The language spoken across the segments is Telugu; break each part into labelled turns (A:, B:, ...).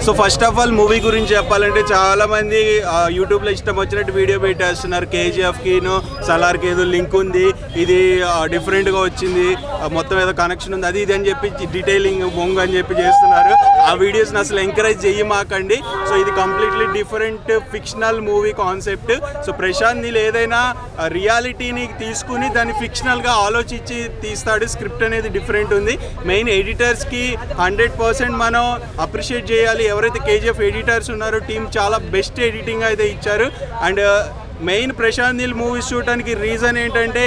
A: So first of all movie గురించి చెప్పాలంటే చాలామంది యూట్యూబ్లో ఇష్టం వచ్చినట్టు వీడియో పెట్టేస్తున్నారు. కేజీఎఫ్కిను సలార్కి ఏదో లింక్ ఉంది, ఇది డిఫరెంట్గా వచ్చింది, మొత్తం ఏదో కనెక్షన్ ఉంది, అది ఇది అని చెప్పి డీటెయిలింగ్ బొంగు అని చెప్పి చేస్తున్నారు. ఆ వీడియోస్ని అసలు ఎంకరేజ్ చేయమాకండి. సో ఇది completely different fictional movie concept. So Prashanth Neel ఏదైనా రియాలిటీని తీసుకుని దాన్ని ఫిక్షనల్గా ఆలోచించి తీస్తాడు. స్క్రిప్ట్ అనేది డిఫరెంట్ ఉంది. మెయిన్ ఎడిటర్స్కి 100% మనం అప్రిషియేట్ చేయాలి. ఎవరైతే కేజీఎఫ్ ఎడిటర్స్ ఉన్నారో టీం చాలా బెస్ట్ ఎడిటింగ్ అయితే ఇచ్చారు. And main Prashanth Neel movies చూడటానికి రీజన్ ఏంటంటే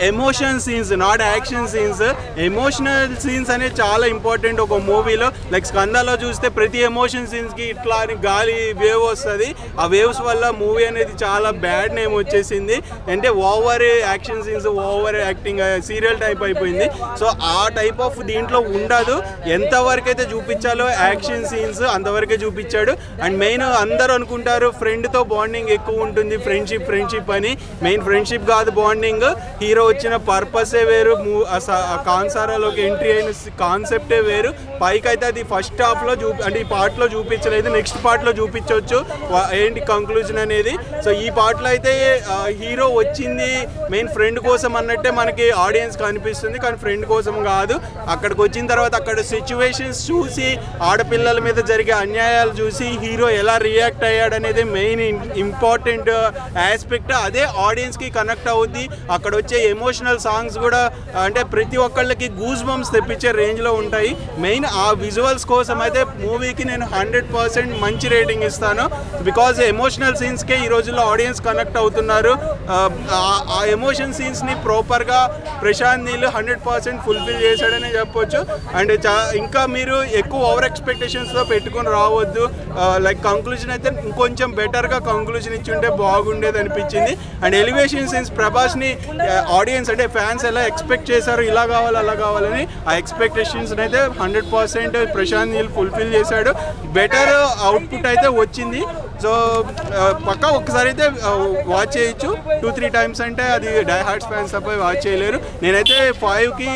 A: emotion scenes, not action scenes. Emotional scenes అనేది చాలా ఇంపార్టెంట్ ఒక మూవీలో. లైక్ స్కందాలో చూస్తే ప్రతి ఎమోషన్ సీన్స్కి ఇట్లా అని గాలి వేవ్ వస్తుంది. ఆ వేవ్స్ వల్ల మూవీ అనేది చాలా బ్యాడ్ నేమ్ వచ్చేసింది. అంటే over action scenes, over acting, serial type అయిపోయింది. సో ఆ టైప్ ఆఫ్ దీంట్లో ఉండదు. ఎంతవరకు అయితే చూపించాలో యాక్షన్ సీన్స్ అంతవరకే చూపించాడు. అండ్ మెయిన్ అందరూ అనుకుంటారు ఫ్రెండ్తో బాండింగ్ ఎక్కువ ఉంటుంది, ఫ్రెండ్షిప్ అని. మెయిన్ ఫ్రెండ్షిప్ కాదు బాండింగ్. హీరో వచ్చిన పర్పసే వేరు, కాన్సారాలోకి ఎంట్రీ అయిన కాన్సెప్టే వేరు. పైకి అయితే అది ఫస్ట్ హాఫ్లో అంటే ఈ పార్ట్లో చూపించలేదు, నెక్స్ట్ పార్ట్లో చూపించవచ్చు ఏంటి కంక్లూజన్ అనేది. సో ఈ పార్ట్లో అయితే హీరో వచ్చింది మెయిన్ ఫ్రెండ్ కోసం అన్నట్టే మనకి ఆడియన్స్ కనిపిస్తుంది, కానీ ఫ్రెండ్ కోసం కాదు. అక్కడికి వచ్చిన తర్వాత అక్కడ సిచ్యువేషన్స్ చూసి, ఆడపిల్లల మీద జరిగే అన్యాయాలు చూసి హీరో ఎలా రియాక్ట్ అయ్యాడనేది మెయిన్ ఇంపార్టెంట్ ఆస్పెక్ట్. అదే ఆడియన్స్కి కనెక్ట్ అవుద్ది. అక్కడ వచ్చే ఎమోషనల్ సాంగ్స్ కూడా అంటే ప్రతి ఒక్కళ్ళకి గూస్ బంప్స్ తెప్పించే రేంజ్లో ఉంటాయి. మెయిన్ ఆ విజువల్స్ కోసం అయితే మూవీకి నేను 100% మంచి రేటింగ్ ఇస్తాను. బికాజ్ ఎమోషనల్ సీన్స్కే ఈ రోజుల్లో ఆడియన్స్ కనెక్ట్ అవుతున్నారు. ఆ ఎమోషన్ సీన్స్ని ప్రాపర్గా ప్రశాంత్ నీల్ 100% ఫుల్ఫిల్ చేశాడనే చెప్పొచ్చు. అండ్ ఇంకా మీరు ఎక్కువ ఓవర్ ఎక్స్పెక్టేషన్స్తో పెట్టుకొని రావద్దు. లైక్ కంక్లూజన్ అయితే ఇంకొంచెం బెటర్గా కంక్లూజన్ ఇచ్చుంటే బాగుండేది అనిపించింది. అండ్ ఎలివేషన్ సీన్స్ ప్రభాస్ని ఆడియన్స్ అంటే ఫ్యాన్స్ ఎలా ఎక్స్పెక్ట్ చేశారు, ఇలా కావాలి అలా కావాలని, ఆ ఎక్స్పెక్టేషన్స్ అయితే 100% ప్రశాంత్ నీల్ ఫుల్ఫిల్ చేశాడు. బెటర్ అవుట్పుట్ అయితే వచ్చింది. సో పక్కా ఒక్కసారి అయితే వాచ్ చేయొచ్చు. 2-3 టైమ్స్ అంటే అది డై హార్ట్స్ ఫ్యాన్స్ తప్ప వాచ్ చేయలేరు. నేనైతే 5కి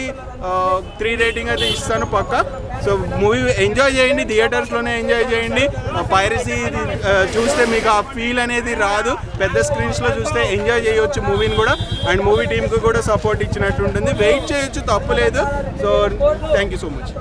A: 3 రేటింగ్ అయితే ఇస్తాను పక్కా. సో మూవీ ఎంజాయ్ చేయండి, థియేటర్స్లోనే ఎంజాయ్ చేయండి. పైరసీ చూస్తే మీకు ఆ ఫీల్ అనేది రాదు. పెద్ద స్క్రీన్స్లో చూస్తే ఎంజాయ్ చేయొచ్చు మూవీని కూడా. అండ్ మూవీ టీంకి కూడా సపోర్ట్ ఇచ్చినట్టు ఉంటుంది. వెయిట్ చేయొచ్చు, తప్పులేదు. So thank you so much.